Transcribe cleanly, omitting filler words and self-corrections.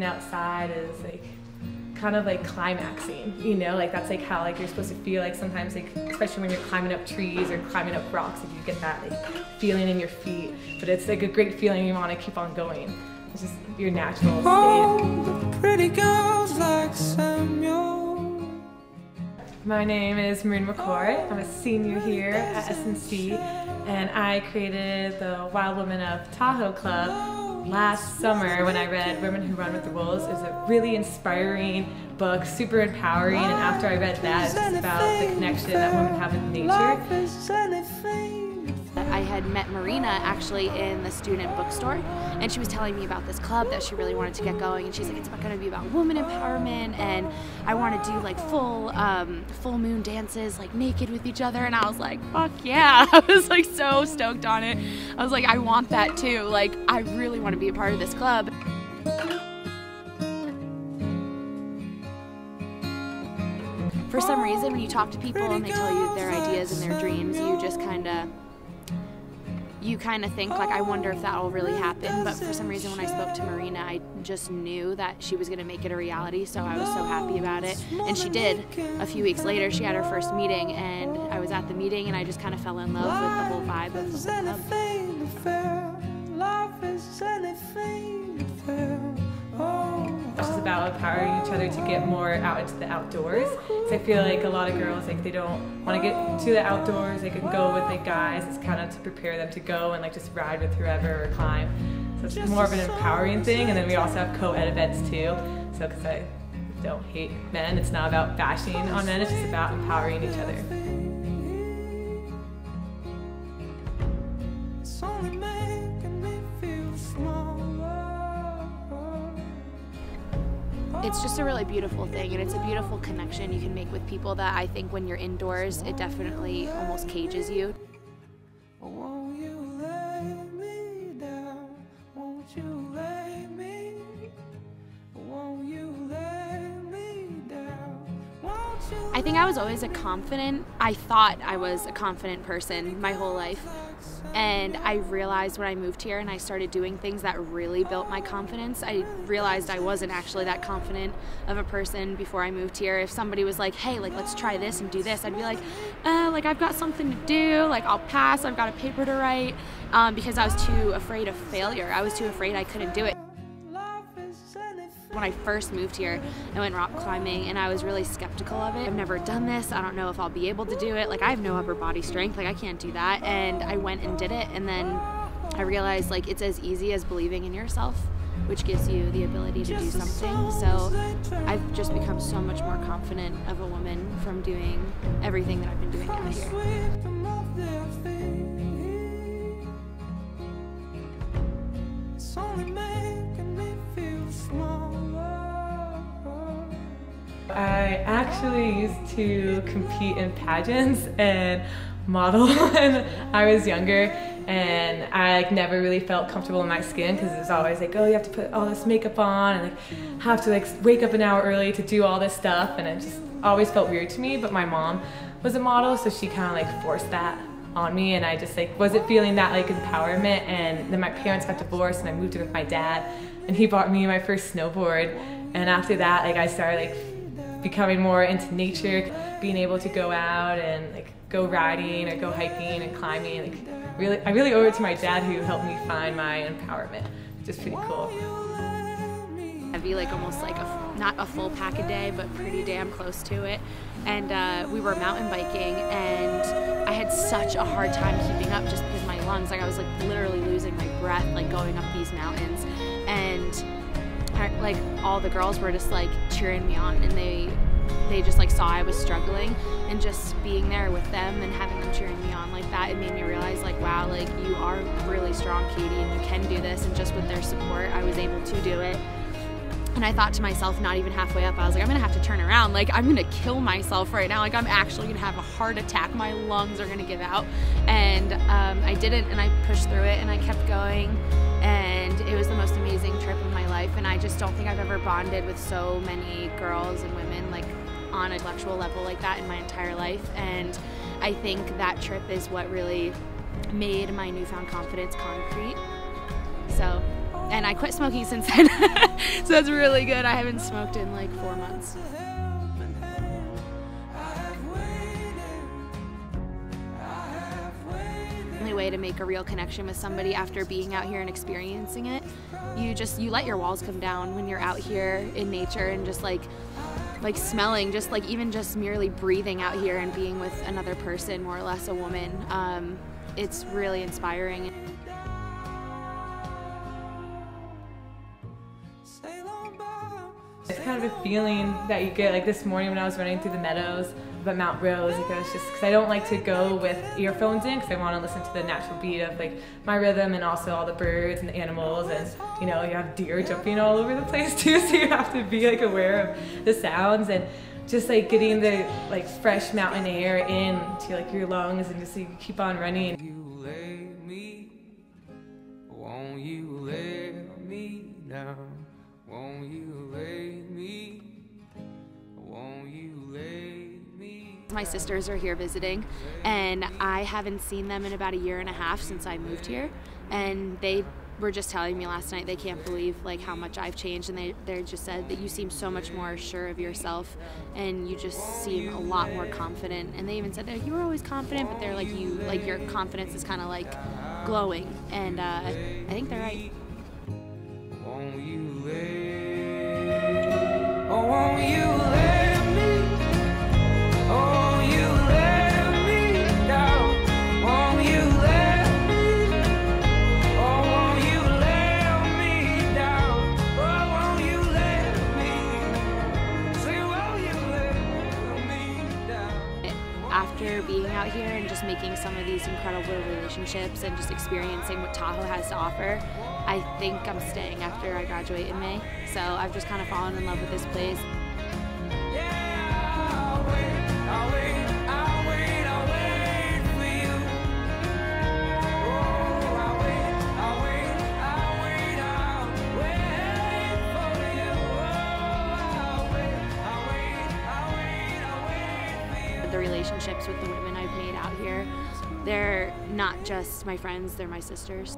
outside is like kind of like climaxing, you know, like that's like how like you're supposed to feel like sometimes, like especially when you're climbing up trees or climbing up rocks, like you get that like feeling in your feet, but it's like a great feeling. You want to keep on going. It's just your natural state. Oh, pretty girls like Samuel. My name is Maureen McCoy. I'm a senior here at SNC, and I created the Wild Women of Tahoe Club last summer when I read Women Who Run with the Wolves. It was a really inspiring book, super empowering, and after I read that, it's just about the connection that women have with nature. I had met Marina actually in the student bookstore, and she was telling me about this club that she really wanted to get going, and she's like, it's going to be about woman empowerment, and I want to do like full moon dances, like naked with each other. And I was like, fuck yeah. I was like so stoked on it. I was like, I want that too. Like, I really want to be a part of this club. For some reason, when you talk to people and they tell you their ideas and their dreams, you just kind of think like, I wonder if that will really happen. But for some reason, when I spoke to Marina, I just knew that she was going to make it a reality, so I was so happy about it. And she did. A few weeks later, she had her first meeting, and I was at the meeting, and I just kind of fell in love with the whole vibe of the club. It's just about empowering each other to get more out into the outdoors. So I feel like a lot of girls, like they don't want to get to the outdoors. They can go with like guys. It's kind of to prepare them to go and like just ride with whoever or climb. So it's more of an empowering thing. And then we also have co-ed events too. So because I don't hate men, it's not about bashing on men. It's just about empowering each other. It's just a really beautiful thing, and it's a beautiful connection you can make with people that I think when you're indoors, it definitely almost cages you. Won't you lay me down? Won't you lay me? Won't you lay me down? I think I was always I thought I was a confident person my whole life. And I realized when I moved here and I started doing things that really built my confidence, I realized I wasn't actually that confident of a person before I moved here. If somebody was like, hey, like, let's try this and do this, I'd be like, I've got something to do, like, I'll pass, I've got a paper to write, because I was too afraid of failure. I was too afraid I couldn't do it. When I first moved here, I went rock climbing, and I was really skeptical of it. I've never done this. I don't know if I'll be able to do it. Like, I have no upper body strength. Like, I can't do that. And I went and did it, and then I realized, like, it's as easy as believing in yourself, which gives you the ability to do something. So I've just become so much more confident of a woman from doing everything that I've been doing out here. I actually used to compete in pageants and model when I was younger, and I like never really felt comfortable in my skin because it was always like, oh, you have to put all this makeup on and like have to like wake up an hour early to do all this stuff, and it just always felt weird to me. But my mom was a model, so she kind of like forced that on me, and I just like wasn't feeling that like empowerment. And then my parents got divorced, and I moved in with my dad, and he bought me my first snowboard. And after that, like I started like becoming more into nature, being able to go out and like go riding or go hiking and climbing. Like I really owe it to my dad, who helped me find my empowerment, which is pretty cool. I'd be like almost like not a full pack a day, but pretty damn close to it. And we were mountain biking, and I had such a hard time keeping up just because my lungs, like I was like literally losing my breath, like going up these mountains. And like all the girls were just like cheering me on, and they just like saw I was struggling, and just being there with them and having them cheering me on like that, it made me realize like, wow, like you are really strong, Katie, and you can do this. And just with their support, I was able to do it. And I thought to myself, not even halfway up, I was like, I'm gonna have to turn around. Like, I'm gonna kill myself right now. Like, I'm actually gonna have a heart attack. My lungs are gonna give out. And I didn't, and I pushed through it, and I kept going. And it was the most amazing trip of my life. And I just don't think I've ever bonded with so many girls and women, like, on an intellectual level like that in my entire life. And I think that trip is what really made my newfound confidence concrete. So And I quit smoking since then, so that's really good. I haven't smoked in like 4 months. The only way to make a real connection with somebody after being out here and experiencing it, you let your walls come down when you're out here in nature and just like smelling, just like even just merely breathing out here and being with another person, more or less a woman. It's really inspiring. It's kind of a feeling that you get, like this morning when I was running through the meadows of Mount Rose, like I was just, because I don't like to go with earphones in because I want to listen to the natural beat of like my rhythm and also all the birds and the animals, and you know, you have deer jumping all over the place too, so you have to be like aware of the sounds and just like getting the like fresh mountain air into like your lungs, and just so you keep on running. You lay me, won't you lay me down? Won't you lay me? Won't you lay me? My sisters are here visiting, and I haven't seen them in about 1.5 years since I moved here, and they were just telling me last night they can't believe like how much I've changed, and they just said that you seem so much more sure of yourself and you just seem a lot more confident. And they even said that you were always confident, but they're like your confidence is kind of like glowing, and I think they're right. Won't you lay? Oh, won't you lay me? Oh, won't you lay me down? Won't you lay me? Oh, won't you lay me down? Oh, won't you lay me? Say, won't you lay me down? After being out here and just making some of these incredible relationships and just experiencing what Tahoe has to offer, I think I'm staying after I graduate in May. So I've just kind of fallen in love with this place. The relationships with the women I've made out here, they're not just my friends, they're my sisters.